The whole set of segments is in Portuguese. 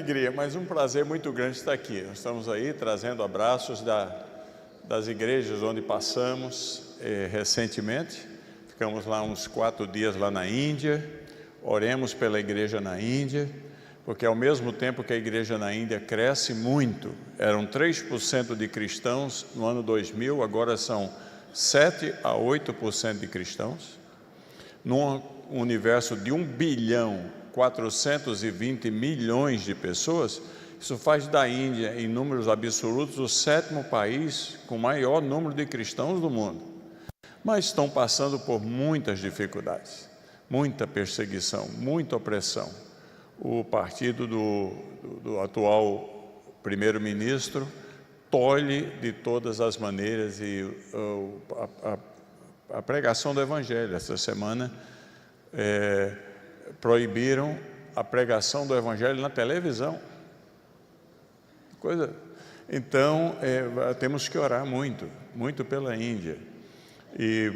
alegria, mas um prazer muito grande estar aqui. Nós estamos aí trazendo abraços das igrejas onde passamos recentemente. Ficamos lá uns 4 dias lá na Índia, oremos pela igreja na Índia, porque ao mesmo tempo que a igreja na Índia cresce muito, eram 3% de cristãos no ano 2000, agora são 7 a 8% de cristãos, num universo de 1.420.000.000 de pessoas. Isso faz da Índia, em números absolutos, o 7º país com maior número de cristãos do mundo. Mas estão passando por muitas dificuldades, muita perseguição, muita opressão. O partido do atual primeiro-ministro tolhe de todas as maneiras e a pregação do Evangelho. Essa semana proibiram a pregação do Evangelho na televisão. Então, temos que orar muito, muito pela Índia. E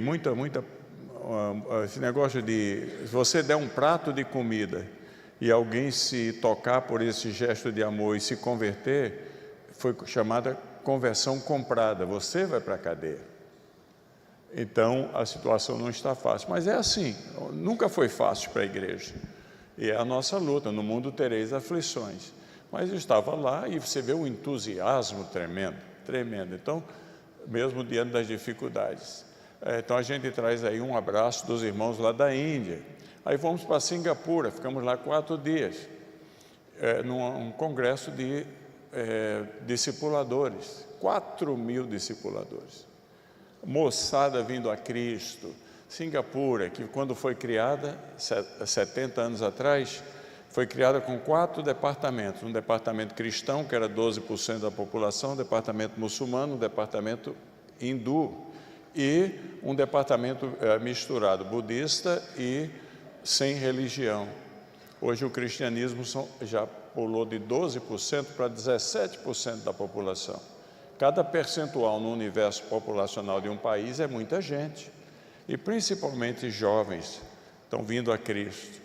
esse negócio de, se você der um prato de comida e alguém se tocar por esse gesto de amor e se converter, foi chamada conversão comprada, você vai para a cadeia. Então, a situação não está fácil, mas é assim, nunca foi fácil para a igreja. E é a nossa luta, no mundo tereis aflições. Mas eu estava lá e você vê um entusiasmo tremendo, tremendo. Então, mesmo diante das dificuldades. Então a gente traz aí um abraço dos irmãos lá da Índia. Aí fomos para Singapura, ficamos lá 4 dias, num congresso de discipuladores, 4.000 discipuladores, moçada vindo a Cristo. Singapura, que quando foi criada, 70 anos atrás, foi criada com 4 departamentos, um departamento cristão, que era 12% da população, um departamento muçulmano, um departamento hindu, e um departamento misturado, budista e sem religião. Hoje o cristianismo já pulou de 12% para 17% da população. Cada percentual no universo populacional de um país é muita gente, e principalmente jovens estão vindo a Cristo.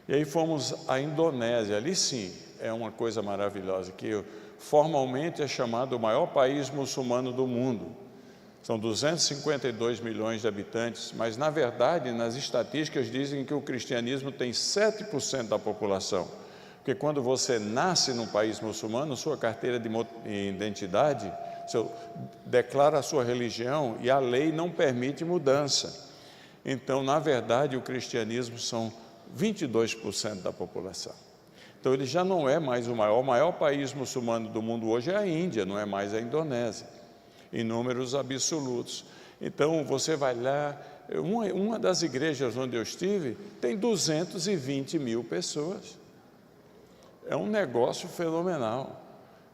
E aí fomos à Indonésia, ali sim, é uma coisa maravilhosa, que formalmente é chamado o maior país muçulmano do mundo. São 252 milhões de habitantes, mas na verdade, nas estatísticas dizem que o cristianismo tem 7% da população. Porque quando você nasce num país muçulmano, sua carteira de identidade, declara a sua religião e a lei não permite mudança. Então, na verdade, o cristianismo são 22% da população. Então, ele já não é mais o maior país muçulmano do mundo hoje é a Índia, não é mais a Indonésia, em números absolutos. Então, você vai lá, uma das igrejas onde eu estive tem 220.000 pessoas. É um negócio fenomenal.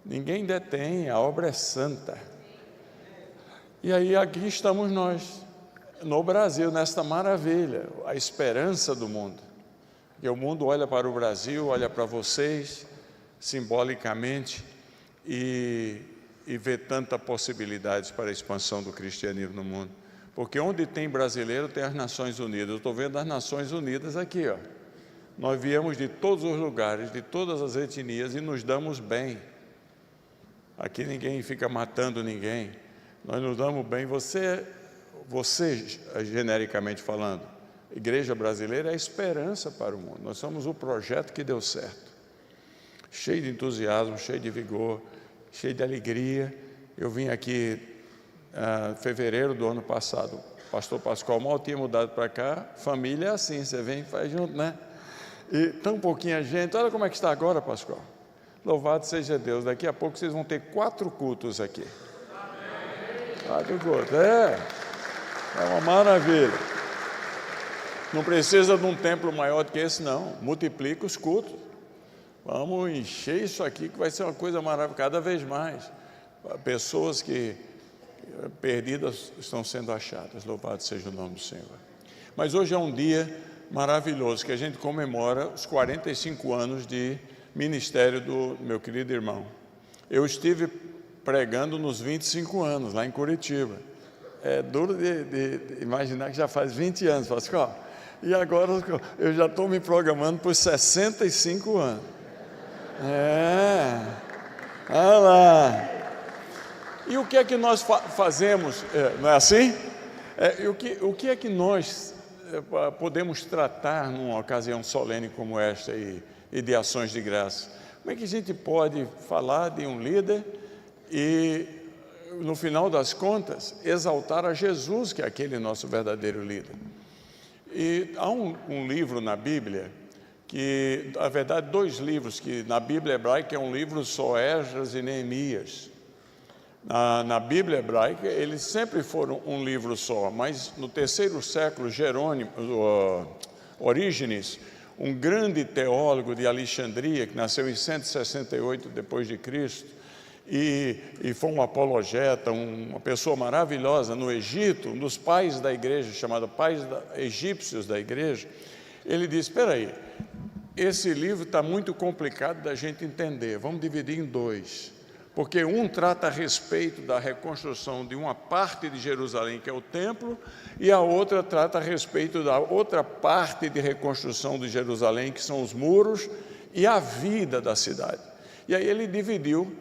Ninguém detém, a obra é santa. E aí aqui estamos nós, no Brasil, nesta maravilha, a esperança do mundo. E o mundo olha para o Brasil, olha para vocês, simbolicamente, e vê tanta possibilidades para a expansão do cristianismo no mundo. Porque onde tem brasileiro, tem as Nações Unidas. Eu estou vendo as Nações Unidas aqui, ó. Nós viemos de todos os lugares, de todas as etnias, e nos damos bem. Aqui ninguém fica matando ninguém. Nós nos damos bem. Você, genericamente falando, igreja brasileira é a esperança para o mundo. Nós somos o projeto que deu certo. Cheio de entusiasmo, cheio de vigor, cheio de alegria. Eu vim aqui em fevereiro do ano passado. O pastor Pascoal mal tinha mudado para cá. Família é assim, você vem e faz junto, né? E tão pouquinha gente. Olha como é que está agora, Pascoal. Louvado seja Deus. Daqui a pouco vocês vão ter 4 cultos aqui. 4 cultos. É uma maravilha. Não precisa de um templo maior do que esse, não. Multiplica os cultos. Vamos encher isso aqui, que vai ser uma coisa maravilhosa, cada vez mais. Pessoas que perdidas estão sendo achadas. Louvado seja o nome do Senhor. Mas hoje é um dia maravilhoso, que a gente comemora os 45 anos de ministério do meu querido irmão. Eu estive pregando nos 25 anos, lá em Curitiba. É duro de imaginar que já faz 20 anos, Pascoal. E agora eu já estou me programando por 65 anos. Olha lá. E o que é que nós fazemos, não é assim? O que é que nós podemos tratar numa ocasião solene como esta e de ações de graça? Como é que a gente pode falar de um líder e, no final das contas, exaltar a Jesus, que é aquele nosso verdadeiro líder? E há um livro na Bíblia, que, na verdade, 2 livros, que na Bíblia hebraica é um livro só, Esdras e Neemias. Na Bíblia hebraica, eles sempre foram um livro só, mas no 3º século, Orígenes, um grande teólogo de Alexandria, que nasceu em 168 depois de Cristo, e foi um apologeta, uma pessoa maravilhosa no Egito, um dos pais da igreja, chamado pais egípcios da igreja. Ele disse: espera aí, esse livro está muito complicado da gente entender, vamos dividir em 2. Porque um trata a respeito da reconstrução de uma parte de Jerusalém, que é o templo, e a outra trata a respeito da outra parte de reconstrução de Jerusalém, que são os muros e a vida da cidade. E aí ele dividiu,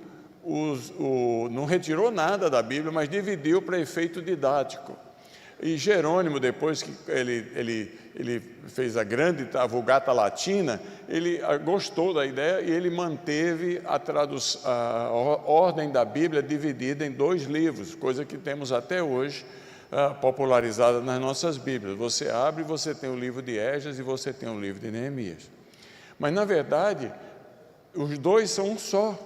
não retirou nada da Bíblia, mas dividiu para efeito didático. E Jerônimo, depois que ele fez a Vulgata Latina, ele gostou da ideia e ele manteve a ordem da Bíblia dividida em 2 livros, coisa que temos até hoje popularizada nas nossas Bíblias. Você abre e você tem o livro de Esdras e você tem o livro de Neemias. Mas, na verdade, os 2 são um só,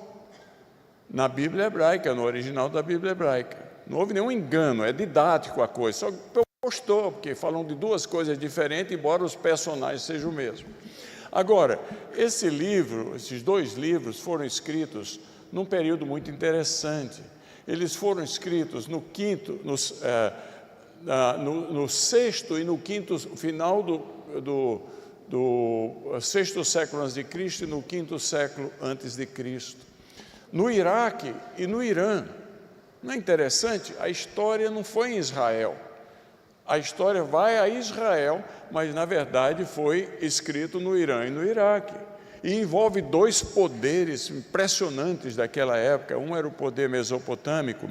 na Bíblia hebraica, no original da Bíblia hebraica. Não houve nenhum engano, é didático a coisa, só que gostou, porque falam de 2 coisas diferentes, embora os personagens sejam o mesmo. Agora, esses 2 livros foram escritos num período muito interessante. Eles foram escritos no 6º e no 5º, final do 6º século antes de Cristo e no 5º século antes de Cristo, no Iraque e no Irã. Não é interessante? A história não foi em Israel. A história vai a Israel, mas na verdade foi escrito no Irã e no Iraque. E envolve 2 poderes impressionantes daquela época. Um era o poder mesopotâmico,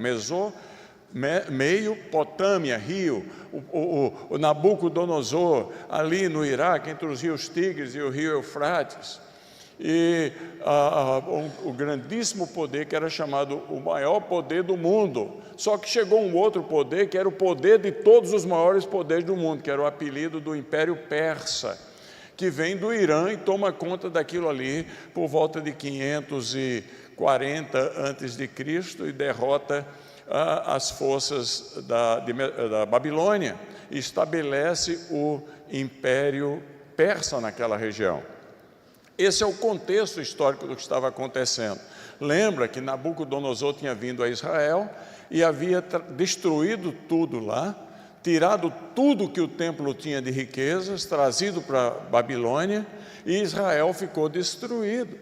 meio Potâmia, rio, o Nabucodonosor, ali no Iraque, entre os rios Tigres e o rio Eufrates. E o grandíssimo poder que era chamado o maior poder do mundo. Só que chegou um outro poder que era o poder de todos os maiores poderes do mundo, que era o apelido do Império Persa, que vem do Irã e toma conta daquilo ali por volta de 540 a.C. e derrota as forças da Babilônia e estabelece o Império Persa naquela região. Esse é o contexto histórico do que estava acontecendo. Lembra que Nabucodonosor tinha vindo a Israel e havia destruído tudo lá, tirado tudo que o templo tinha de riquezas, trazido para a Babilônia, e Israel ficou destruído.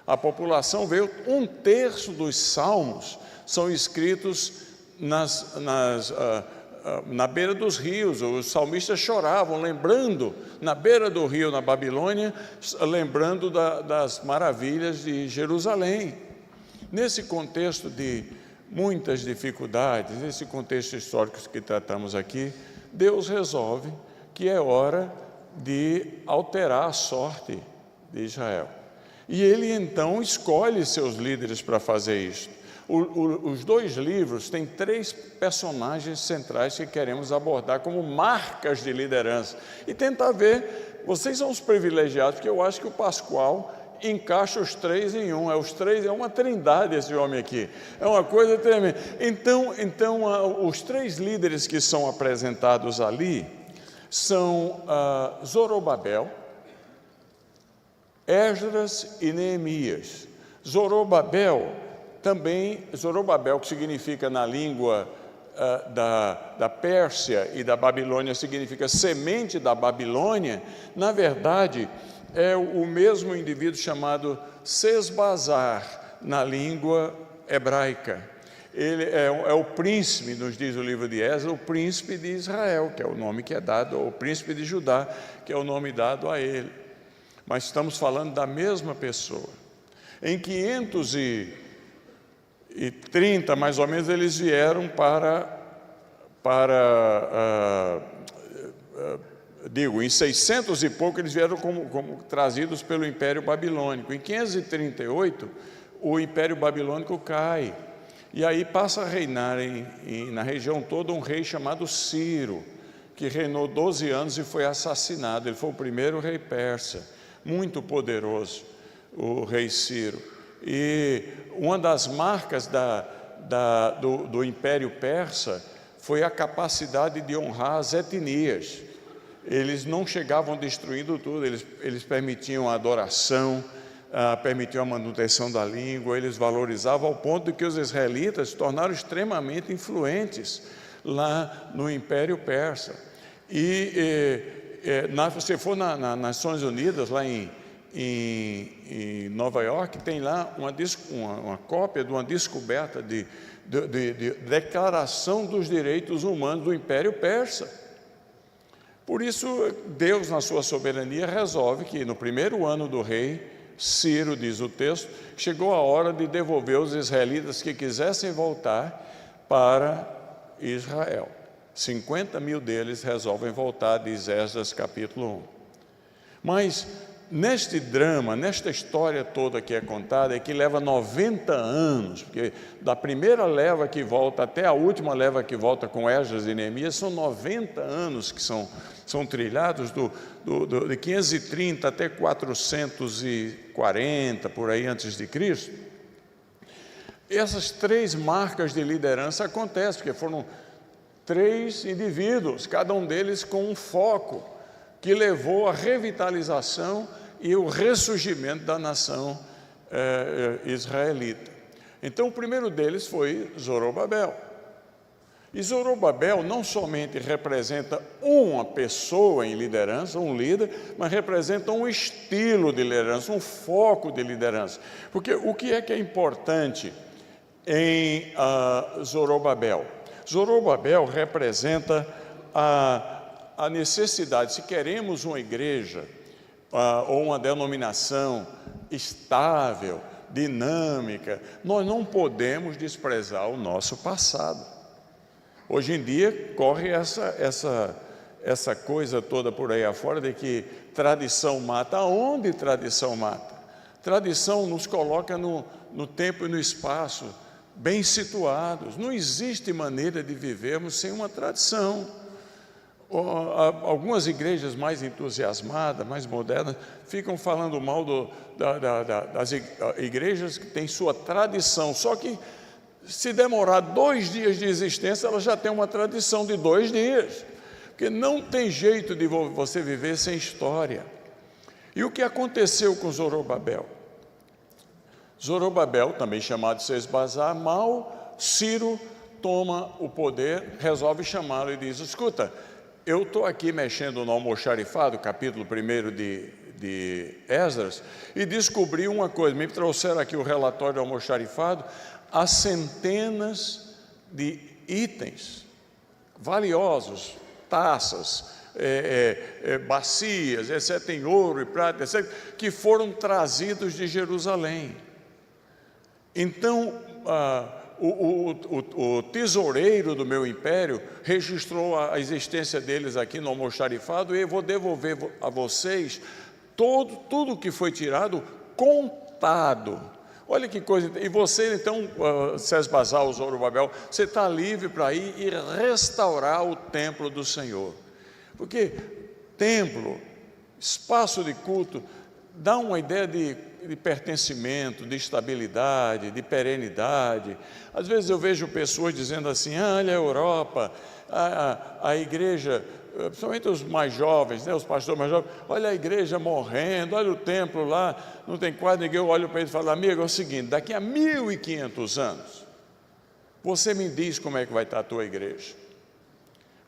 A população veio, 1/3 dos salmos são escritos na beira dos rios. Os salmistas choravam, lembrando, na beira do rio, na Babilônia, lembrando das maravilhas de Jerusalém. Nesse contexto de muitas dificuldades, nesse contexto histórico que tratamos aqui, Deus resolve que é hora de alterar a sorte de Israel. E Ele então escolhe seus líderes para fazer isso. Os 2 livros têm 3 personagens centrais que queremos abordar como marcas de liderança e tentar ver, vocês são os privilegiados, porque eu acho que o Pascoal encaixa os 3 em um, é uma trindade esse homem aqui, é uma coisa tremenda. Então os 3 líderes que são apresentados ali são Zorobabel, Esdras e Neemias. Zorobabel, que significa na língua da Pérsia e da Babilônia, significa semente da Babilônia, na verdade é o mesmo indivíduo chamado Sesbazar na língua hebraica. Ele é o príncipe, nos diz o livro de Esdras, o príncipe de Israel, que é o nome que é dado, ou o príncipe de Judá, que é o nome dado a ele. Mas estamos falando da mesma pessoa. Em 530, mais ou menos, eles vieram em 600 e pouco, eles vieram como trazidos pelo Império Babilônico. Em 538, o Império Babilônico cai. E aí passa a reinar na região toda um rei chamado Ciro, que reinou 12 anos e foi assassinado. Ele foi o primeiro rei persa, muito poderoso, o rei Ciro. E uma das marcas do Império Persa foi a capacidade de honrar as etnias. Eles não chegavam destruindo tudo, eles permitiam a adoração, permitiam a manutenção da língua, eles valorizavam ao ponto de que os israelitas se tornaram extremamente influentes lá no Império Persa. Você for nas Nações Unidas, lá em Nova York, tem lá uma cópia de uma descoberta de Declaração dos Direitos Humanos do Império Persa. Por isso, Deus, na sua soberania, resolve que no primeiro ano do rei Ciro, diz o texto, chegou a hora de devolver os israelitas que quisessem voltar para Israel. 50 mil deles resolvem voltar, diz Esdras capítulo 1. Mas neste drama, nesta história toda que é contada, que leva 90 anos, porque da primeira leva que volta até a última leva que volta com Esdras e Neemias, são 90 anos que são trilhados, de 530 até 440, por aí antes de Cristo. Essas 3 marcas de liderança acontecem, porque foram 3 indivíduos, cada um deles com um foco, que levou à revitalização e o ressurgimento da nação israelita. Então, o primeiro deles foi Zorobabel. E Zorobabel não somente representa uma pessoa em liderança, um líder, mas representa um estilo de liderança, um foco de liderança. Porque o que é importante em Zorobabel? Zorobabel representa a necessidade, se queremos uma igreja ou uma denominação estável, dinâmica, nós não podemos desprezar o nosso passado. Hoje em dia corre essa coisa toda por aí afora de que tradição mata. Aonde tradição mata? Tradição nos coloca no tempo e no espaço, bem situados. Não existe maneira de vivermos sem uma tradição. Algumas igrejas mais entusiasmadas, mais modernas, ficam falando mal das igrejas que têm sua tradição, só que se demorar 2 dias de existência, ela já tem uma tradição de 2 dias, porque não tem jeito de você viver sem história. E o que aconteceu com Zorobabel? Zorobabel, também chamado de Sesbazar, Ciro toma o poder, resolve chamá-lo e diz: escuta, eu estou aqui mexendo no almoxarifado, capítulo 1 de Esdras, e descobri uma coisa, me trouxeram aqui o relatório do almoxarifado, há centenas de itens valiosos, taças, bacias, etc., em ouro e prata, etc., que foram trazidos de Jerusalém. Então, o tesoureiro do meu império registrou a existência deles aqui no almoxarifado, e eu vou devolver a vocês tudo que foi tirado contado. Olha que coisa. E você então, Sesbazar, o Zorobabel, você está livre para ir e restaurar o templo do Senhor, porque templo, espaço de culto, dá uma ideia de pertencimento, de estabilidade, de perenidade. Às vezes eu vejo pessoas dizendo assim: olha a Europa, a igreja, principalmente os mais jovens, os pastores mais jovens, olha a igreja morrendo, olha o templo lá, não tem quase ninguém. Eu olho para ele e falo: amigo, é o seguinte, daqui a 1500 anos, você me diz como é que vai estar a tua igreja,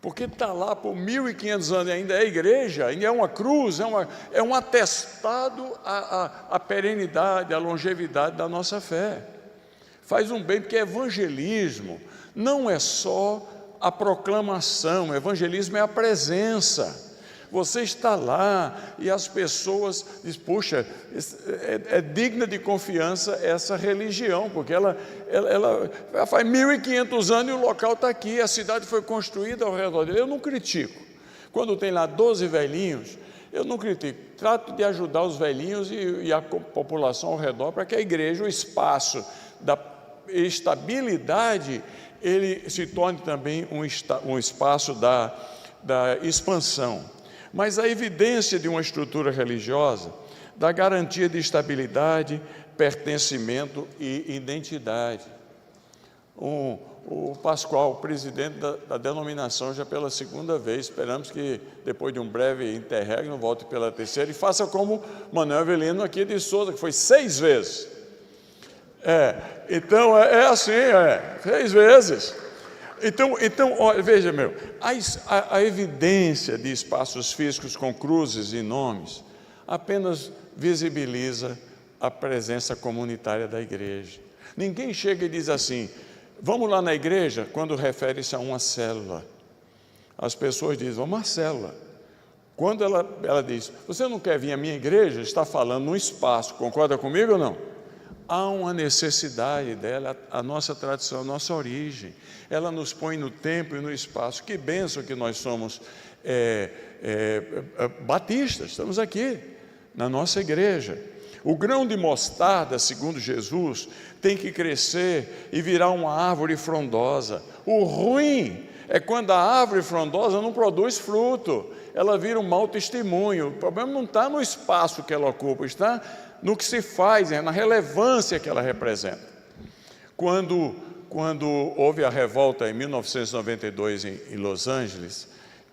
porque está lá por 1500 anos e ainda é igreja, ainda é uma cruz, é um atestado à perenidade, à longevidade da nossa fé. Faz um bem, porque evangelismo não é só a proclamação, o evangelismo é a presença. Você está lá e as pessoas dizem, puxa, é digna de confiança essa religião, porque ela faz 1500 anos e o local está aqui, a cidade foi construída ao redor dele. Eu não critico. Quando tem lá 12 velhinhos, eu não critico, trato de ajudar os velhinhos e a população ao redor para que a igreja, o espaço da estabilidade, ele se torne também um espaço da expansão. Mas a evidência de uma estrutura religiosa dá garantia de estabilidade, pertencimento e identidade. O Pascoal, o presidente da denominação, já pela segunda vez, esperamos que depois de um breve interregno volte pela terceira e faça como Manuel Avelino aqui de Souza, que foi 6 vezes. Então é assim, 6 vezes. Então olha, veja, a evidência de espaços físicos com cruzes e nomes apenas visibiliza a presença comunitária da igreja. Ninguém chega e diz assim, vamos lá na igreja, quando refere-se a uma célula. As pessoas dizem, vamos à célula. Quando ela diz, você não quer vir à minha igreja, está falando num espaço, concorda comigo ou não? Há uma necessidade dela, a nossa tradição, a nossa origem. Ela nos põe no tempo e no espaço. Que bênção que nós somos batistas, estamos aqui, na nossa igreja. O grão de mostarda, segundo Jesus, tem que crescer e virar uma árvore frondosa. O ruim é quando a árvore frondosa não produz fruto, ela vira um mau testemunho. O problema não está no espaço que ela ocupa, está no que se faz, na relevância que ela representa. Quando houve a revolta em 1992 em Los Angeles,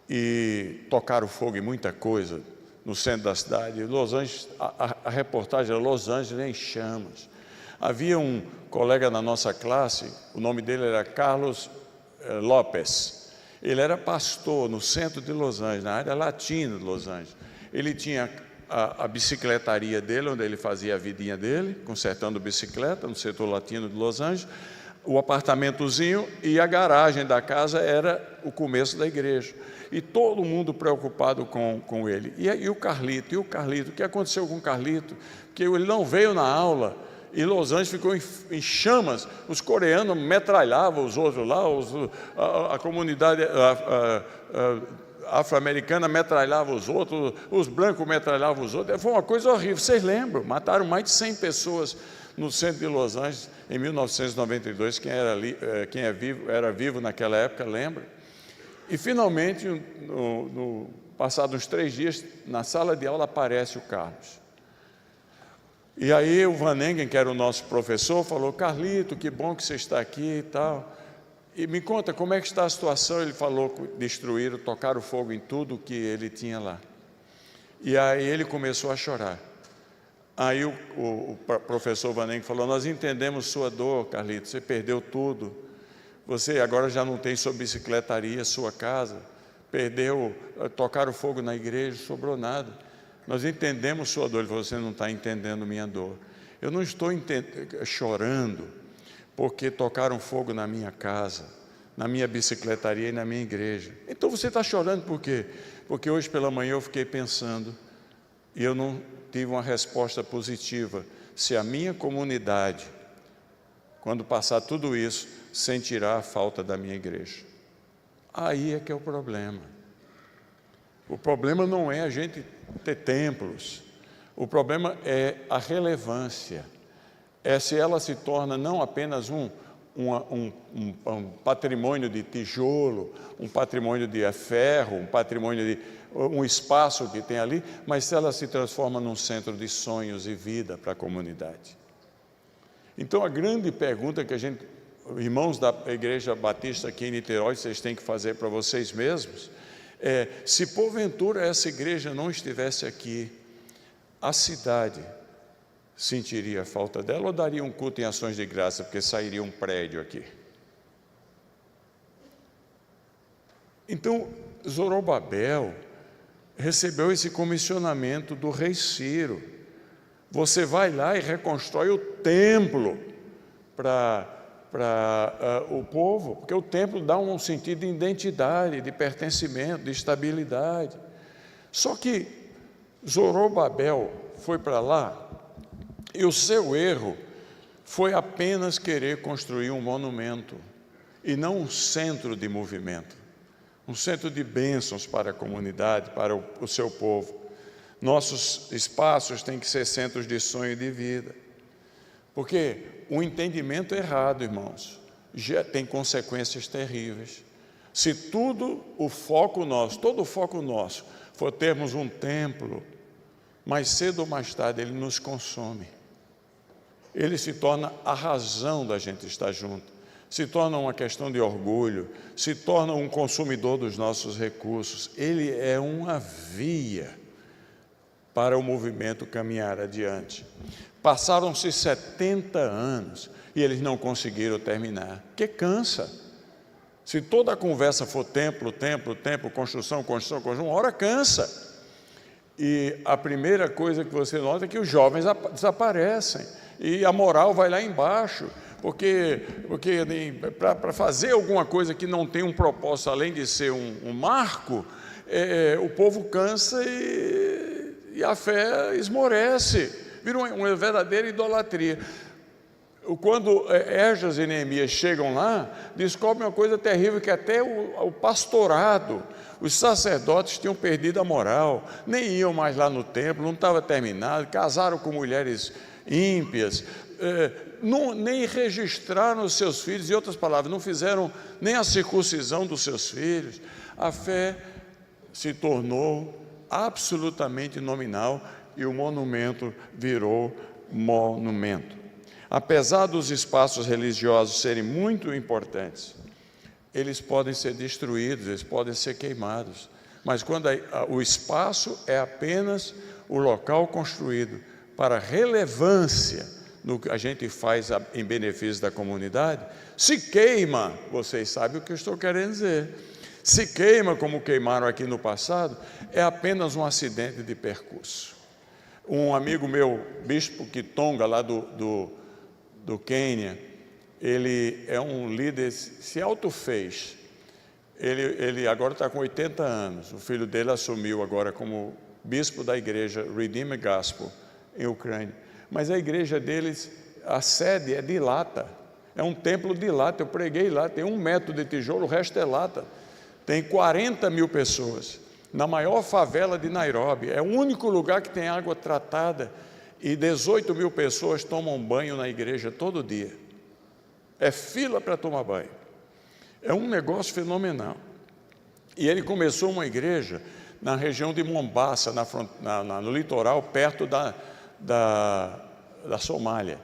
e tocaram fogo em muita coisa no centro da cidade, Los Angeles, a reportagem era Los Angeles em chamas. Havia um colega na nossa classe, o nome dele era Carlos Lopes. Ele era pastor no centro de Los Angeles, na área latina de Los Angeles. Ele tinha a bicicletaria dele, onde ele fazia a vidinha dele, consertando bicicleta, no setor latino de Los Angeles, o apartamentozinho, e a garagem da casa era o começo da igreja. E todo mundo preocupado com ele. E o Carlito? O que aconteceu com o Carlito? Porque ele não veio na aula, e Los Angeles ficou em chamas. Os coreanos metralhavam os outros lá, a comunidade afro-americana metralhava os outros, os brancos metralhavam os outros. Foi uma coisa horrível. Vocês lembram? Mataram mais de 100 pessoas no centro de Los Angeles em 1992. Quem era vivo naquela época lembra. E finalmente, passados uns 3 dias, na sala de aula aparece o Carlos. E aí o Van Engen, que era o nosso professor, falou, Carlito, que bom que você está aqui e tal. E me conta, como é que está a situação? Ele falou que destruíram, tocaram fogo em tudo que ele tinha lá. E aí ele começou a chorar. Aí o professor Van Engen falou, nós entendemos sua dor, Carlito, você perdeu tudo. Você agora já não tem sua bicicletaria, sua casa, perdeu, tocaram fogo na igreja, não sobrou nada. Nós entendemos sua dor. Ele falou, você não está entendendo minha dor. Eu não estou chorando porque tocaram fogo na minha casa, na minha bicicletaria e na minha igreja. Então você está chorando por quê? Porque hoje pela manhã eu fiquei pensando e eu não tive uma resposta positiva. Se a minha comunidade, quando passar tudo isso, sentirá a falta da minha igreja. Aí é que é o problema. O problema não é a gente ter templos. O problema é a relevância. É se ela se torna não apenas um patrimônio de tijolo, um patrimônio de ferro, um patrimônio de um espaço que tem ali, mas se ela se transforma num centro de sonhos e vida para a comunidade. Então a grande pergunta que irmãos da Igreja Batista aqui em Niterói, vocês têm que fazer para vocês mesmos, se porventura essa igreja não estivesse aqui, a cidade sentiria a falta dela ou daria um culto em ações de graça, porque sairia um prédio aqui? Então, Zorobabel recebeu esse comissionamento do rei Ciro. Você vai lá e reconstrói o templo para o povo, porque o templo dá um sentido de identidade, de pertencimento, de estabilidade. Só que Zorobabel foi para lá e o seu erro foi apenas querer construir um monumento e não um centro de movimento, um centro de bênçãos para a comunidade, para o seu povo. Nossos espaços têm que ser centros de sonho e de vida, porque o entendimento errado, irmãos, já tem consequências terríveis. Se todo o foco nosso for termos um templo, mais cedo ou mais tarde ele nos consome. Ele se torna a razão da gente estar junto, se torna uma questão de orgulho, se torna um consumidor dos nossos recursos. Ele é uma via para o movimento caminhar adiante. Passaram-se 70 anos e eles não conseguiram terminar, porque cansa. Se toda a conversa for templo, construção, uma hora cansa. E a primeira coisa que você nota é que os jovens desaparecem e a moral vai lá embaixo, porque para fazer alguma coisa que não tem um propósito além de ser um marco, o povo cansa e a fé esmorece, vira uma verdadeira idolatria. Quando Esdras e Neemias chegam lá, descobrem uma coisa terrível, que até o pastorado, os sacerdotes tinham perdido a moral, nem iam mais lá no templo, não estava terminado, casaram com mulheres ímpias, nem registraram os seus filhos, em outras palavras, não fizeram nem a circuncisão dos seus filhos. A fé se tornou absolutamente nominal e o monumento virou monumento. Apesar dos espaços religiosos serem muito importantes, eles podem ser destruídos, eles podem ser queimados. Mas quando o espaço é apenas o local construído para relevância no que a gente faz em benefício da comunidade, se queima, vocês sabem o que eu estou querendo dizer. Se queima como queimaram aqui no passado, é apenas um acidente de percurso. Um amigo meu, Bispo Kitonga, lá do Quênia, ele é um líder, se autofez. Ele agora está com 80 anos. O filho dele assumiu agora como bispo da igreja Redeemer Gospel em Ucrânia. Mas a igreja deles, a sede é de lata. É um templo de lata. Eu preguei lá, tem 1 metro de tijolo, o resto é lata. Tem 40 mil pessoas na maior favela de Nairobi. É o único lugar que tem água tratada. E 18 mil pessoas tomam banho na igreja todo dia. É fila para tomar banho. É um negócio fenomenal. E ele começou uma igreja na região de Mombasa, no litoral, perto da Somália.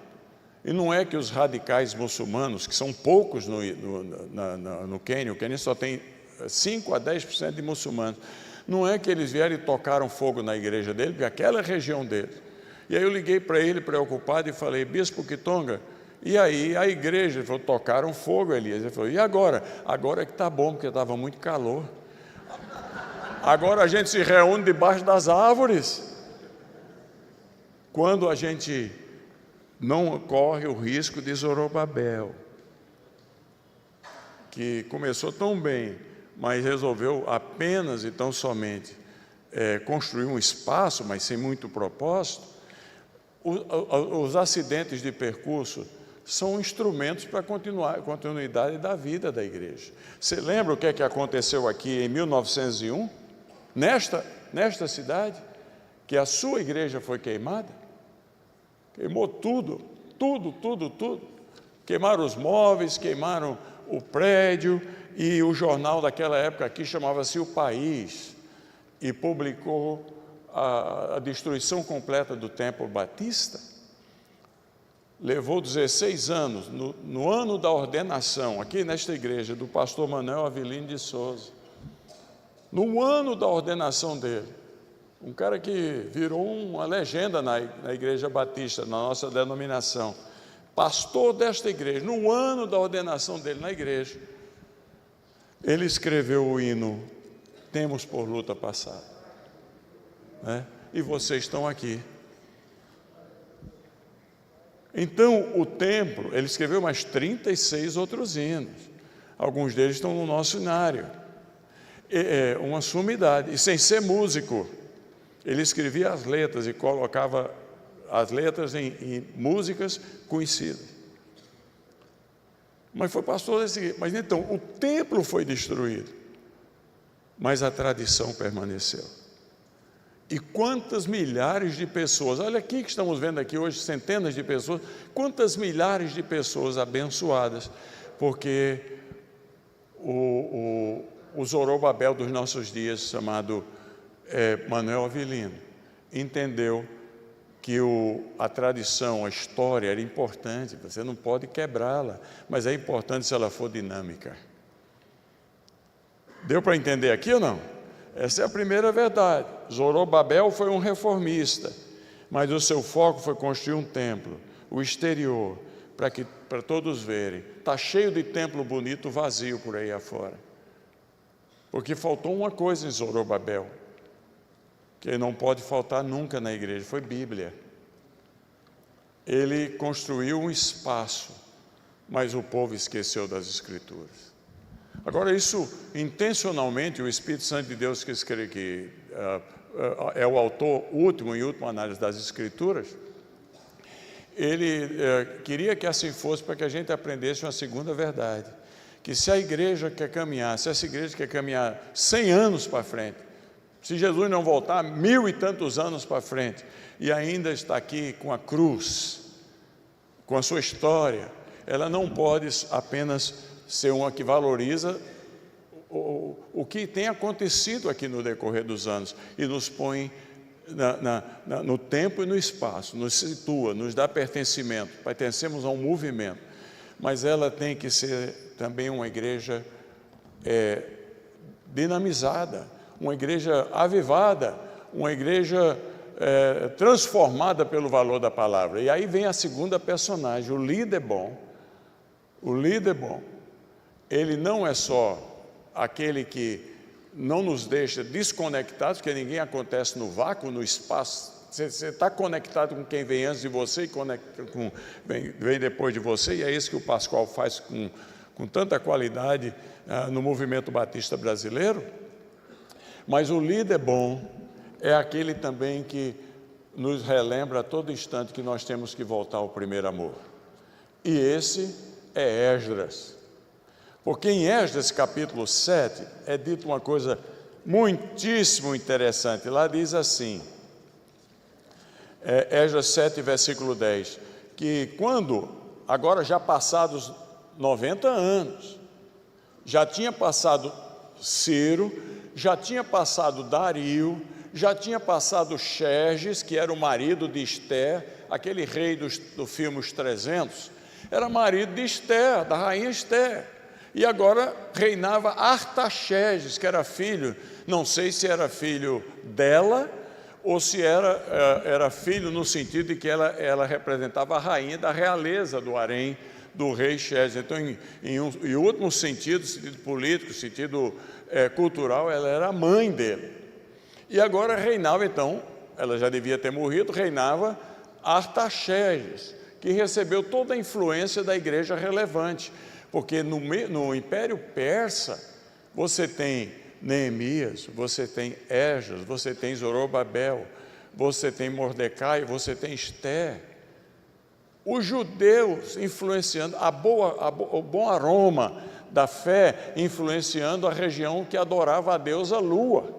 E não é que os radicais muçulmanos, que são poucos no Quênia, o Quênia só tem 5 a 10% de muçulmanos, não é que eles vieram e tocaram fogo na igreja dele, porque aquela é a região dele. E aí eu liguei para ele preocupado e falei: Bispo Kitonga, e aí a igreja? Ele falou: tocaram fogo, Elias. Ele falou: e agora? Agora é que está bom, porque estava muito calor. Agora a gente se reúne debaixo das árvores. Quando a gente não corre o risco de Zorobabel, que começou tão bem, mas resolveu apenas e tão somente construir um espaço, mas sem muito propósito. Os acidentes de percurso são instrumentos para a continuidade da vida da igreja. Você lembra o que é que aconteceu aqui em 1901? Nesta cidade, que a sua igreja foi queimada? Queimou tudo. Queimaram os móveis, queimaram o prédio, e o jornal daquela época aqui chamava-se O País, e publicou a destruição completa do Templo Batista. Levou 16 anos, no ano da ordenação, aqui nesta igreja, do pastor Manuel Avelino de Souza. No ano da ordenação dele, um cara que virou uma legenda na igreja batista, na nossa denominação, pastor desta igreja, no ano da ordenação dele na igreja, ele escreveu o hino Temos por Luta Passada. E vocês estão aqui. Então, o templo, ele escreveu mais 36 outros hinos. Alguns deles estão no nosso cenário. Uma sumidade, e sem ser músico. Ele escrevia as letras e colocava as letras em músicas conhecidas. Mas foi pastor desse. Mas então, o templo foi destruído, mas a tradição permaneceu. E quantas milhares de pessoas, olha aqui que estamos vendo aqui hoje, centenas de pessoas, quantas milhares de pessoas abençoadas, porque o Zorobabel dos nossos dias, chamado Manuel Avelino, entendeu que a tradição, a história era importante, você não pode quebrá-la, mas é importante se ela for dinâmica. Deu para entender aqui ou não? Essa é a primeira verdade. Zorobabel foi um reformista, mas o seu foco foi construir um templo, o exterior, para todos verem. Está cheio de templo bonito vazio por aí afora, porque faltou uma coisa em Zorobabel, que não pode faltar nunca na igreja, foi Bíblia. Ele construiu um espaço, mas o povo esqueceu das Escrituras. Agora, isso, intencionalmente, o Espírito Santo de Deus, que é o autor último e última análise das Escrituras, ele queria que assim fosse para que a gente aprendesse uma segunda verdade, que se a igreja quer caminhar, se essa igreja quer caminhar 100 anos para frente, se Jesus não voltar 1000 e tantos anos para frente, e ainda está aqui com a cruz, com a sua história, ela não pode apenas ser uma que valoriza o que tem acontecido aqui no decorrer dos anos e nos põe no tempo e no espaço, nos situa, nos dá pertencimento, pertencemos a um movimento, mas ela tem que ser também uma igreja dinamizada, uma igreja avivada, uma igreja transformada pelo valor da palavra. E aí vem a segunda personagem, o líder bom. O líder bom, ele não é só aquele que não nos deixa desconectados, porque ninguém acontece no vácuo, no espaço. Você está conectado com quem vem antes de você e vem depois de você, e é isso que o Pascoal faz com tanta qualidade no movimento batista brasileiro. Mas o líder bom é aquele também que nos relembra a todo instante que nós temos que voltar ao primeiro amor. E esse é Esdras. Porque em Esdras capítulo 7 é dito uma coisa muitíssimo interessante. Lá diz assim, Esdras 7, versículo 10, que quando, agora já passados 90 anos, já tinha passado Ciro, já tinha passado Dario, já tinha passado Xerxes, que era o marido de Ester, aquele rei do filme Os 300, era marido de Ester, da rainha Ester. E agora reinava Artaxerxes, que era filho, não sei se era filho dela, ou se era filho no sentido de que ela representava a rainha da realeza do harém do rei Xerxes. Então, em último sentido político, sentido cultural, ela era a mãe dele. E agora reinava, então, ela já devia ter morrido, reinava Artaxerxes, que recebeu toda a influência da igreja relevante, porque no Império Persa, você tem Neemias, você tem Esdras, você tem Zorobabel, você tem Mordecai, você tem Ester. Os judeus influenciando, o bom aroma da fé, influenciando a região que adorava a deusa Lua,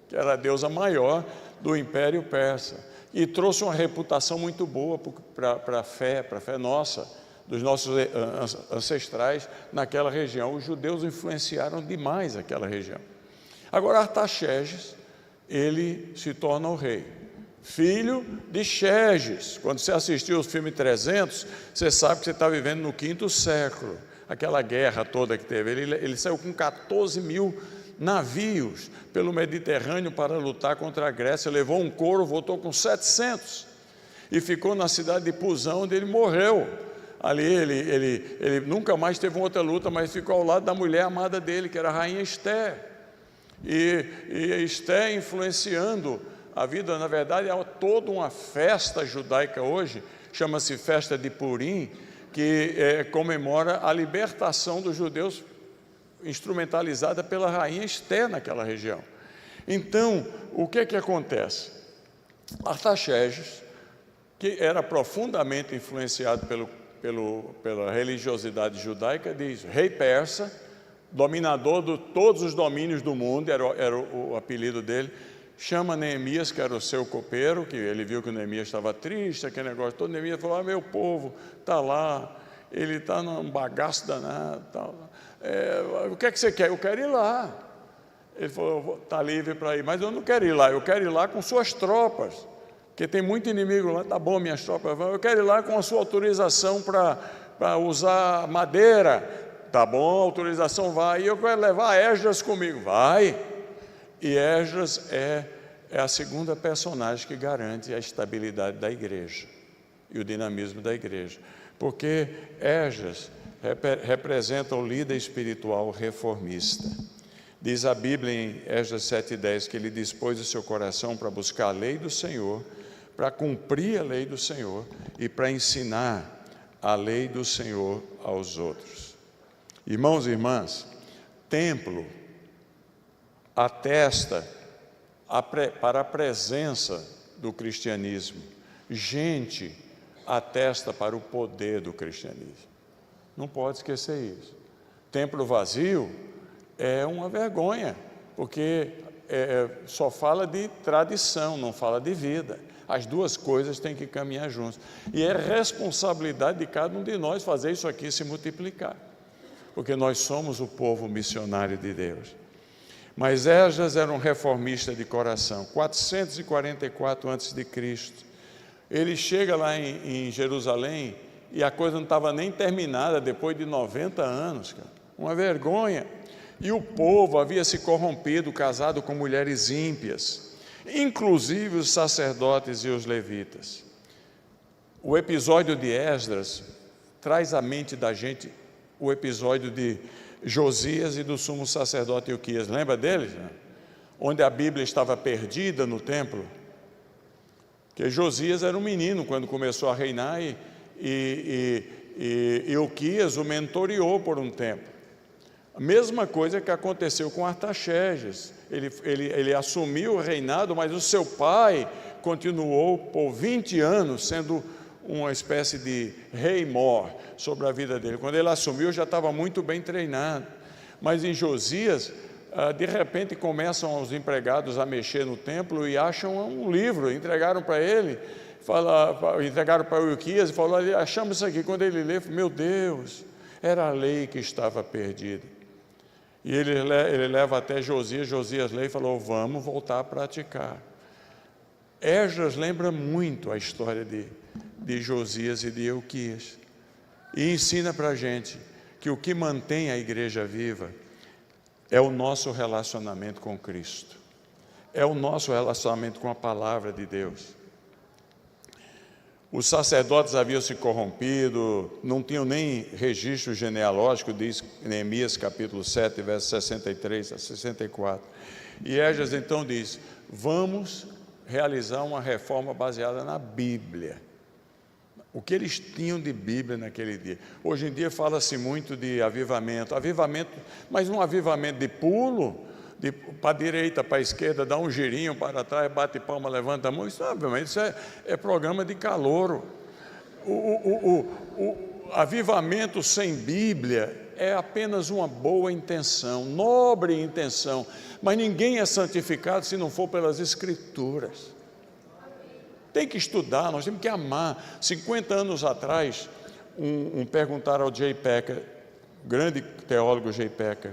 que era a deusa maior do Império Persa, e trouxe uma reputação muito boa para a fé nossa, dos nossos ancestrais naquela região. Os judeus influenciaram demais aquela região. Agora Artaxerxes, ele se torna o rei, filho de Xerxes. Quando você assistiu o filme 300, você sabe que você está vivendo no 5º século, aquela guerra toda que teve. Ele saiu com 14.000 navios pelo Mediterrâneo para lutar contra a Grécia, levou um coro, voltou com 700 e ficou na cidade de Pusão, onde ele morreu. Ali ele nunca mais teve uma outra luta, mas ficou ao lado da mulher amada dele, que era a rainha Ester. E Ester influenciando a vida. Na verdade, há toda uma festa judaica hoje, chama-se festa de Purim, que comemora a libertação dos judeus, instrumentalizada pela rainha Ester naquela região. Então, o que acontece? Artaxerxes, que era profundamente influenciado pela religiosidade judaica, diz: rei persa, dominador de todos os domínios do mundo, era o apelido dele, chama Neemias, que era o seu copeiro, que ele viu que o Neemias estava triste, aquele negócio todo. Neemias falou: meu povo está lá, ele está num bagaço danado, o que é que você quer? Eu quero ir lá. Ele falou: está livre para ir, mas eu não quero ir lá, eu quero ir lá com suas tropas, porque tem muito inimigo lá. Tá bom, minhas tropas vão, eu quero ir lá com a sua autorização para usar madeira. Tá bom, a autorização vai, e eu quero levar Esdras comigo. Vai. E Esdras é a segunda personagem que garante a estabilidade da igreja e o dinamismo da igreja, porque Esdras representa o líder espiritual reformista. Diz a Bíblia em Esdras 7,10 que ele dispôs o seu coração para buscar a lei do Senhor, para cumprir a lei do Senhor e para ensinar a lei do Senhor aos outros. Irmãos e irmãs, templo atesta para a presença do cristianismo. Gente atesta para o poder do cristianismo. Não pode esquecer isso. Templo vazio é uma vergonha, porque só fala de tradição, não fala de vida. As duas coisas têm que caminhar juntas. E é responsabilidade de cada um de nós fazer isso aqui se multiplicar, porque nós somos o povo missionário de Deus. Mas Esdras era um reformista de coração. 444 a.C., ele chega lá em Jerusalém e a coisa não estava nem terminada depois de 90 anos, cara. Uma vergonha. E o povo havia se corrompido, casado com mulheres ímpias, inclusive os sacerdotes e os levitas. O episódio de Esdras traz à mente da gente o episódio de Josias e do sumo sacerdote Ilquias. Lembra deles? Né? Onde a Bíblia estava perdida no templo. Porque Josias era um menino quando começou a reinar e Ilquias o mentoreou por um tempo. A mesma coisa que aconteceu com Artaxerxes. Ele assumiu o reinado, mas o seu pai continuou por 20 anos sendo uma espécie de rei-mor sobre a vida dele. Quando ele assumiu, já estava muito bem treinado. Mas em Josias, de repente começam os empregados a mexer no templo e acham um livro, entregaram para ele, entregaram para Ilquias e falaram: achamos isso aqui. Quando ele lê, meu Deus, era a lei que estava perdida. E ele leva até Josias lê e falou: vamos voltar a praticar. Esdras lembra muito a história de Josias e de Ilquias, e ensina para a gente que o que mantém a igreja viva é o nosso relacionamento com Cristo, é o nosso relacionamento com a palavra de Deus. Os sacerdotes haviam se corrompido, não tinham nem registro genealógico, diz Neemias capítulo 7, versos 63 a 64. E Esdras então diz: vamos realizar uma reforma baseada na Bíblia. O que eles tinham de Bíblia naquele dia. Hoje em dia fala-se muito de avivamento, mas um avivamento de pulo, para a direita, para a esquerda, dá um girinho para trás, bate palma, levanta a mão. Isso é programa de calouro. O avivamento sem Bíblia é apenas uma boa intenção, nobre intenção, mas ninguém é santificado se não for pelas Escrituras. Tem que estudar, nós temos que amar. 50 anos atrás, perguntaram ao J. Packer, grande teólogo J. Packer,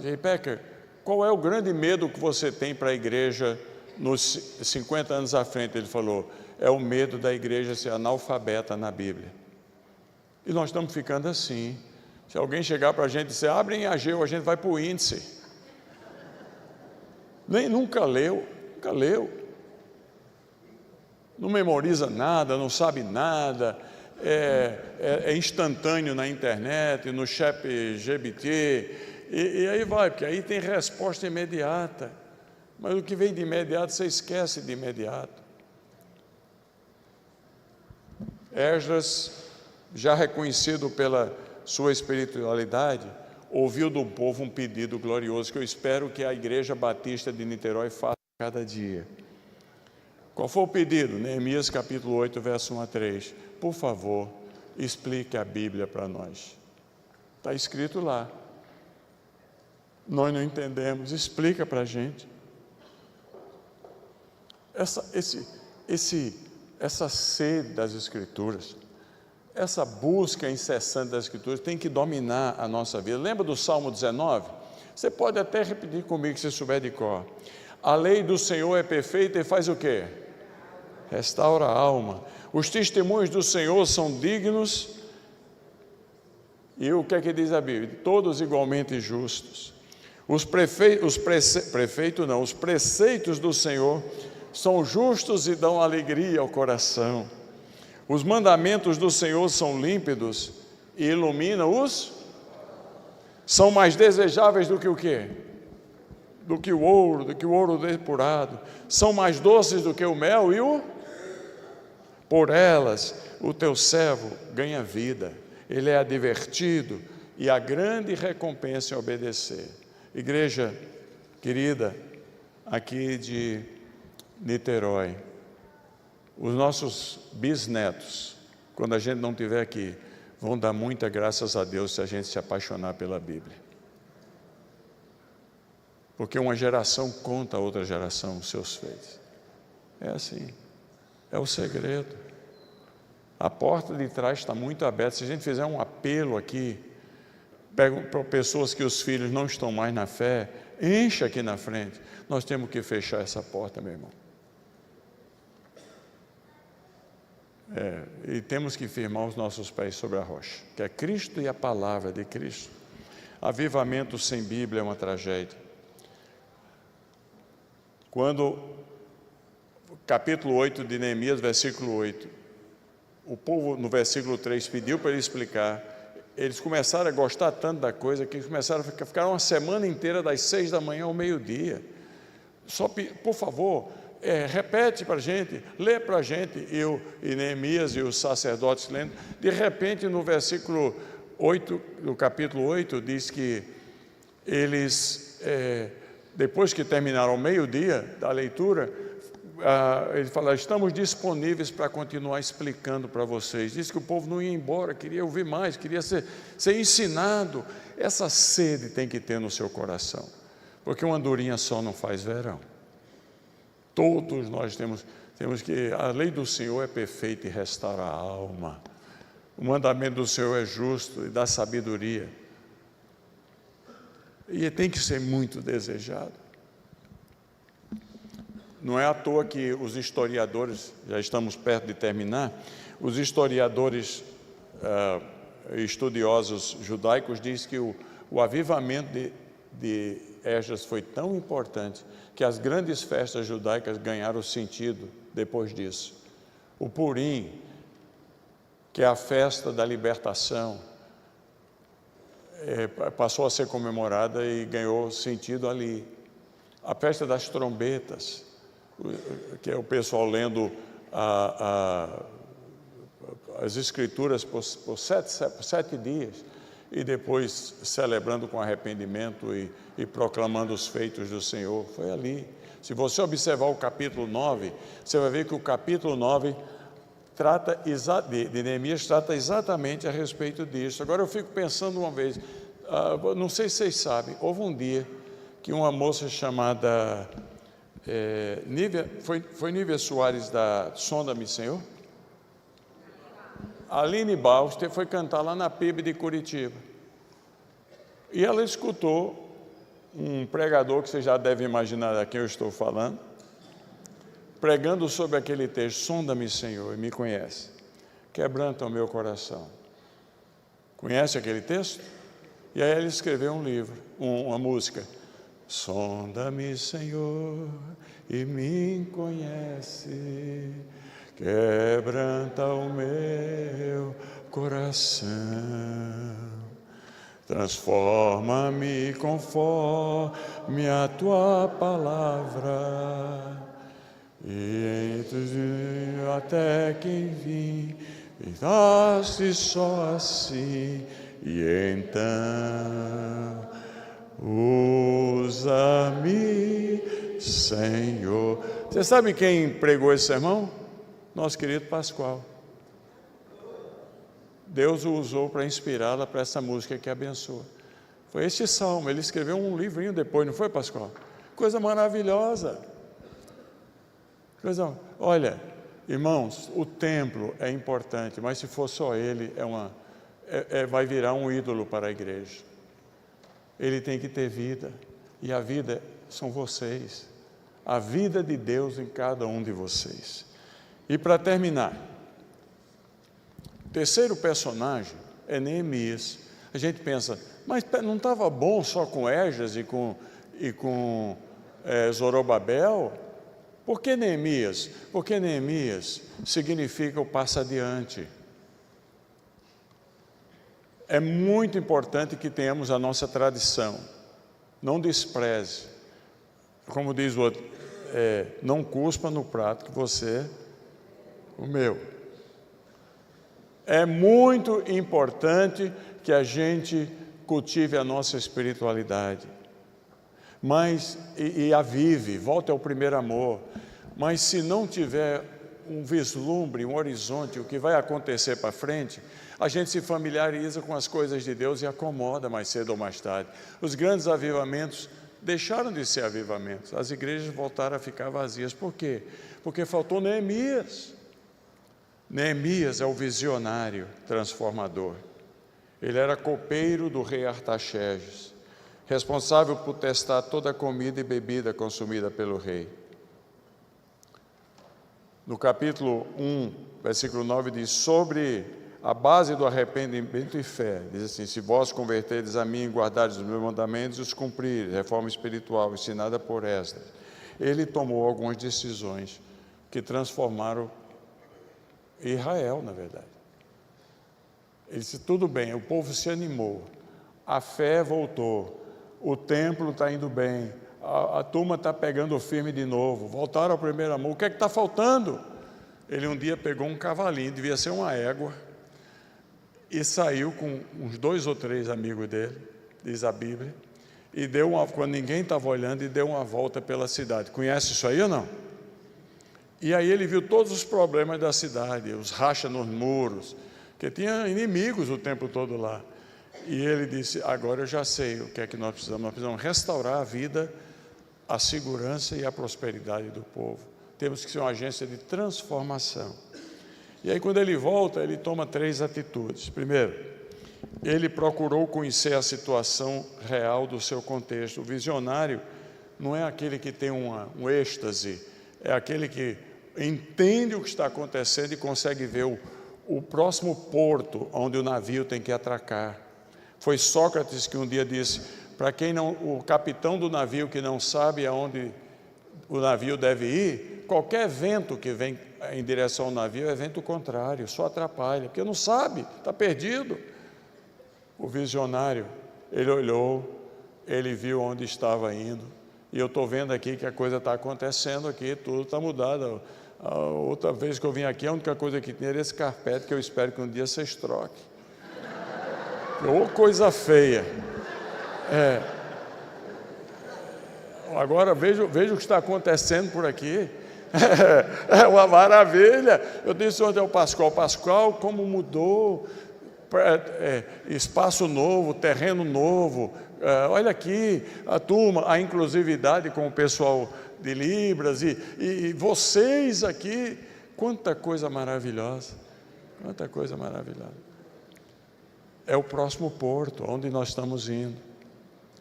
J. Packer, qual é o grande medo que você tem para a igreja nos 50 anos à frente? Ele falou: é o medo da igreja ser analfabeta na Bíblia. E nós estamos ficando assim. Se alguém chegar para a gente e dizer: abre em Ageu, a gente vai para o índice. Nunca leu. Não memoriza nada, não sabe nada, é instantâneo na internet, no ChatGPT, e aí vai, porque aí tem resposta imediata, mas o que vem de imediato você esquece de imediato. Esdras, já reconhecido pela sua espiritualidade, ouviu do povo um pedido glorioso que eu espero que a Igreja Batista de Niterói faça cada dia. Qual foi o pedido? Neemias capítulo 8, verso 1 a 3. Por favor, explique a Bíblia para nós. Está escrito lá. Nós não entendemos, explica para a gente. Essa sede das Escrituras, essa busca incessante das Escrituras tem que dominar a nossa vida. Lembra do Salmo 19? Você pode até repetir comigo se souber de cor. A lei do Senhor é perfeita e faz o quê? Restaura a alma. Os testemunhos do Senhor são dignos. E o que é que diz a Bíblia? Todos igualmente justos. Os preceitos do Senhor são justos e dão alegria ao coração. Os mandamentos do Senhor são límpidos e iluminam os... São mais desejáveis do que o quê? Do que o ouro depurado. São mais doces do que o mel e o... Por elas o teu servo ganha vida. Ele é advertido e a grande recompensa é obedecer. Igreja querida, aqui de Niterói, os nossos bisnetos, quando a gente não estiver aqui, vão dar muita graças a Deus se a gente se apaixonar pela Bíblia. Porque uma geração conta a outra geração os seus feitos. É assim, é o segredo. A porta de trás está muito aberta. Se a gente fizer um apelo aqui, pega para pessoas que os filhos não estão mais na fé, enche aqui na frente. Nós temos que fechar essa porta, meu irmão. E temos que firmar os nossos pés sobre a rocha, que é Cristo e a palavra de Cristo. Avivamento sem Bíblia é uma tragédia. Quando, capítulo 8 de Neemias, versículo 8, o povo no versículo 3 pediu para ele explicar, eles começaram a gostar tanto da coisa que eles começaram a ficar uma semana inteira das 6 da manhã ao meio-dia. Só, por favor, repete para a gente, lê para a gente, e Neemias e os sacerdotes lendo. De repente, no versículo 8, no capítulo 8, diz que eles, depois que terminaram ao meio-dia da leitura, ele fala, estamos disponíveis para continuar explicando para vocês. Diz que o povo não ia embora, queria ouvir mais, queria ser ensinado. Essa sede tem que ter no seu coração, porque uma andorinha só não faz verão. Todos nós temos que, a lei do Senhor é perfeita e restaura a alma. O mandamento do Senhor é justo e dá sabedoria. E tem que ser muito desejado. Não é à toa que os historiadores, já estamos perto de terminar, os historiadores estudiosos judaicos dizem que o avivamento de Esdras foi tão importante que as grandes festas judaicas ganharam sentido depois disso. O Purim, que é a festa da libertação, passou a ser comemorada e ganhou sentido ali. A festa das trombetas, que é o pessoal lendo as Escrituras por 7 dias, e depois celebrando com arrependimento e proclamando os feitos do Senhor. Foi ali. Se você observar o capítulo 9, você vai ver que o capítulo 9 de Neemias trata exatamente a respeito disso. Agora eu fico pensando uma vez, não sei se vocês sabem, houve um dia que uma moça chamada foi Nívia Soares da Sonda-me Senhor? Aline Bauster foi cantar lá na PIB de Curitiba. E ela escutou um pregador, que você já deve imaginar a quem eu estou falando, pregando sobre aquele texto, sonda-me, Senhor, e me conhece. Quebranta o meu coração. Conhece aquele texto? E aí ele escreveu um livro, uma música. Sonda-me, Senhor, e me conhece. Quebranta o meu coração, transforma-me conforme a tua palavra, e até que enfim, ficaste só assim, e então usa-me, Senhor. Você sabe quem pregou esse sermão? Nosso querido Pascoal. Deus o usou para inspirá-la para essa música que abençoa. Foi este salmo, ele escreveu um livrinho depois, não foi, Pascoal? Coisa maravilhosa. Olha, irmãos, o templo é importante, mas se for só ele, vai virar um ídolo para a igreja. Ele tem que ter vida, e a vida são vocês, a vida de Deus em cada um de vocês. E para terminar, o terceiro personagem é Neemias. A gente pensa, mas não estava bom só com Esdras e com Zorobabel? Por que Neemias? Porque Neemias significa o passa adiante. É muito importante que tenhamos a nossa tradição. Não despreze. Como diz o outro, não cuspa no prato que você comeu. É muito importante que a gente cultive a nossa espiritualidade. Mas, e avive, volte ao primeiro amor. Mas se não tiver um vislumbre, um horizonte, o que vai acontecer para frente, a gente se familiariza com as coisas de Deus e acomoda mais cedo ou mais tarde. Os grandes avivamentos deixaram de ser avivamentos, as igrejas voltaram a ficar vazias. Por quê? Porque faltou Neemias. Neemias é o visionário transformador. Ele era copeiro do rei Artaxerxes, responsável por testar toda a comida e bebida consumida pelo rei. No capítulo 1, versículo 9, diz, sobre a base do arrependimento e fé, diz assim, se vós converterdes a mim, guardardes os meus mandamentos e os cumprirdes, reforma espiritual ensinada por Esdras. Ele tomou algumas decisões que transformaram Israel, na verdade. Ele disse, tudo bem, o povo se animou, a fé voltou, o templo está indo bem, a turma está pegando firme de novo, voltaram ao primeiro amor, o que é que está faltando? Ele um dia pegou um cavalinho, devia ser uma égua, e saiu com uns 2 ou 3 amigos dele, diz a Bíblia, e quando ninguém estava olhando, e deu uma volta pela cidade. Conhece isso aí ou não? E aí ele viu todos os problemas da cidade, os rachas nos muros, que tinha inimigos o tempo todo lá. E ele disse, agora eu já sei o que é que nós precisamos restaurar a vida, a segurança e a prosperidade do povo. Temos que ser uma agência de transformação. E aí quando ele volta, ele toma 3 atitudes. Primeiro, ele procurou conhecer a situação real do seu contexto. O visionário não é aquele que tem um êxtase, é aquele que entende o que está acontecendo e consegue ver o próximo porto onde o navio tem que atracar. Foi Sócrates que um dia disse, para quem não, o capitão do navio que não sabe aonde o navio deve ir, qualquer vento que vem em direção ao navio é vento contrário, só atrapalha, porque não sabe, está perdido. O visionário, ele olhou, ele viu onde estava indo, e eu estou vendo aqui que a coisa está acontecendo aqui, tudo está mudado. A outra vez que eu vim aqui, a única coisa que tinha era esse carpete, que eu espero que um dia vocês troquem. Ô, coisa feia. Agora veja o que está acontecendo por aqui. É uma maravilha. Eu disse ontem ao Pascoal, como mudou, espaço novo, terreno novo. Olha aqui, a turma, a inclusividade com o pessoal de Libras e vocês aqui, quanta coisa maravilhosa, quanta coisa maravilhosa. É o próximo porto, onde nós estamos indo.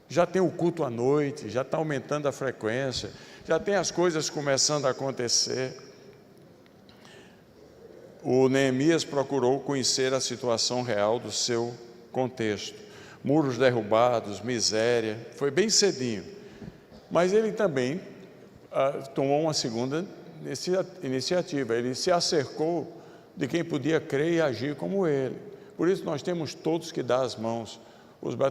Já tem o culto à noite, já está aumentando a frequência, já tem as coisas começando a acontecer. O Neemias procurou conhecer a situação real do seu contexto. Muros derrubados, miséria, foi bem cedinho. Mas ele também tomou uma segunda iniciativa, ele se acercou de quem podia crer e agir como ele. Por isso nós temos todos que dar as mãos.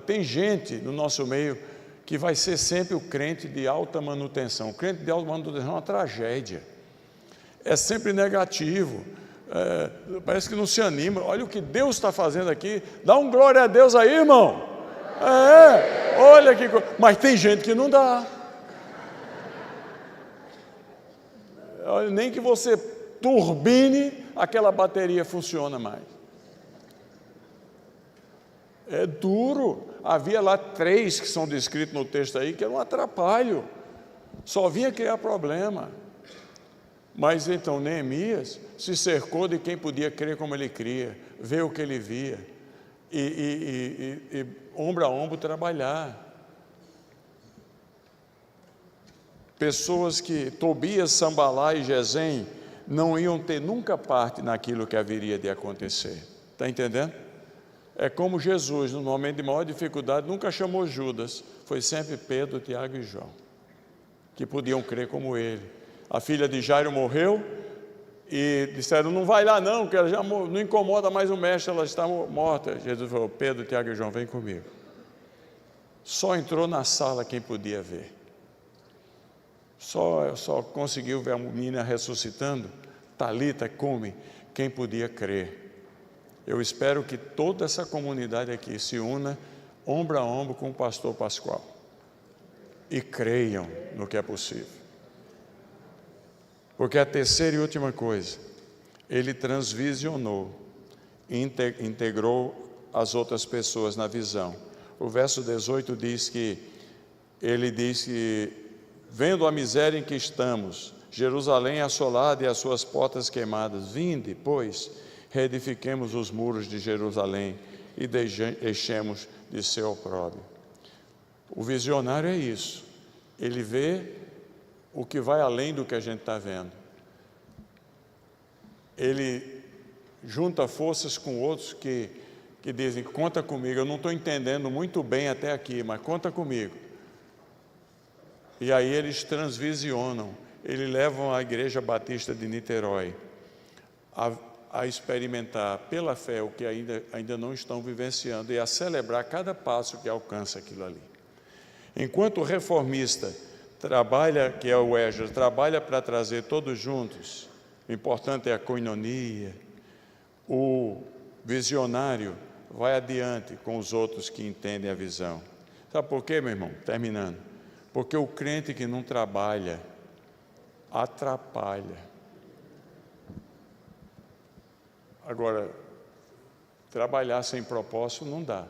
Tem gente no nosso meio que vai ser sempre o crente de alta manutenção. O crente de alta manutenção é uma tragédia. É sempre negativo. Parece que não se anima. Olha o que Deus está fazendo aqui. Dá um glória a Deus aí, irmão. Olha que coisa. Mas tem gente que não dá. Olha, nem que você turbine, aquela bateria funciona mais. É duro. Havia lá 3 que são descritos no texto aí, que era um atrapalho. Só vinha criar problema. Mas então Neemias se cercou de quem podia crer como ele cria, ver o que ele via, e ombro a ombro trabalhar. Pessoas que Tobias, Sambalá e Gesem não iam ter nunca parte naquilo que haveria de acontecer. Está entendendo? É como Jesus, no momento de maior dificuldade, nunca chamou Judas, foi sempre Pedro, Tiago e João, que podiam crer como ele. A filha de Jairo morreu e disseram, não vai lá não, que ela já não incomoda mais o mestre, ela está morta. Jesus falou, Pedro, Tiago e João, vem comigo. Só entrou na sala quem podia ver. Só conseguiu ver a menina ressuscitando, Talita, come, quem podia crer. Eu espero que toda essa comunidade aqui se una ombro a ombro com o pastor Pascoal e creiam no que é possível. Porque a terceira e última coisa, ele transvisionou, integrou as outras pessoas na visão. O verso 18 diz que, ele diz que, vendo a miséria em que estamos, Jerusalém assolada e as suas portas queimadas, vinde, pois, reedifiquemos os muros de Jerusalém e deixemos de ser opróbrio. O visionário é isso, ele vê o que vai além do que a gente está vendo. Ele junta forças com outros que dizem, conta comigo, eu não estou entendendo muito bem até aqui, mas conta comigo. E aí eles transvisionam, eles levam a Igreja Batista de Niterói a experimentar pela fé o que ainda não estão vivenciando e a celebrar cada passo que alcança aquilo ali. Enquanto o reformista trabalha, que é o Esdras, trabalha para trazer todos juntos, o importante é a koinonia, o visionário vai adiante com os outros que entendem a visão. Sabe por quê, meu irmão? Terminando. Porque o crente que não trabalha, atrapalha. Agora, trabalhar sem propósito não dá.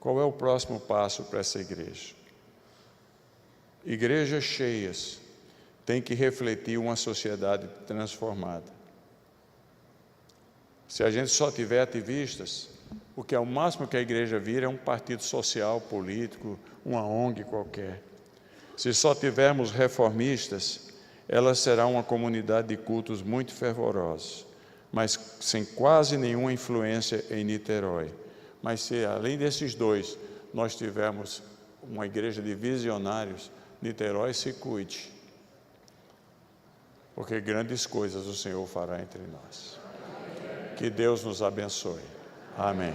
Qual é o próximo passo para essa igreja? Igrejas cheias têm que refletir uma sociedade transformada. Se a gente só tiver ativistas, o que é o máximo que a igreja vira é um partido social, político, uma ONG qualquer. Se só tivermos reformistas, ela será uma comunidade de cultos muito fervorosos, mas sem quase nenhuma influência em Niterói. Mas se além desses dois, nós tivermos uma igreja de visionários, Niterói se cuide, porque grandes coisas o Senhor fará entre nós. Que Deus nos abençoe. Amém.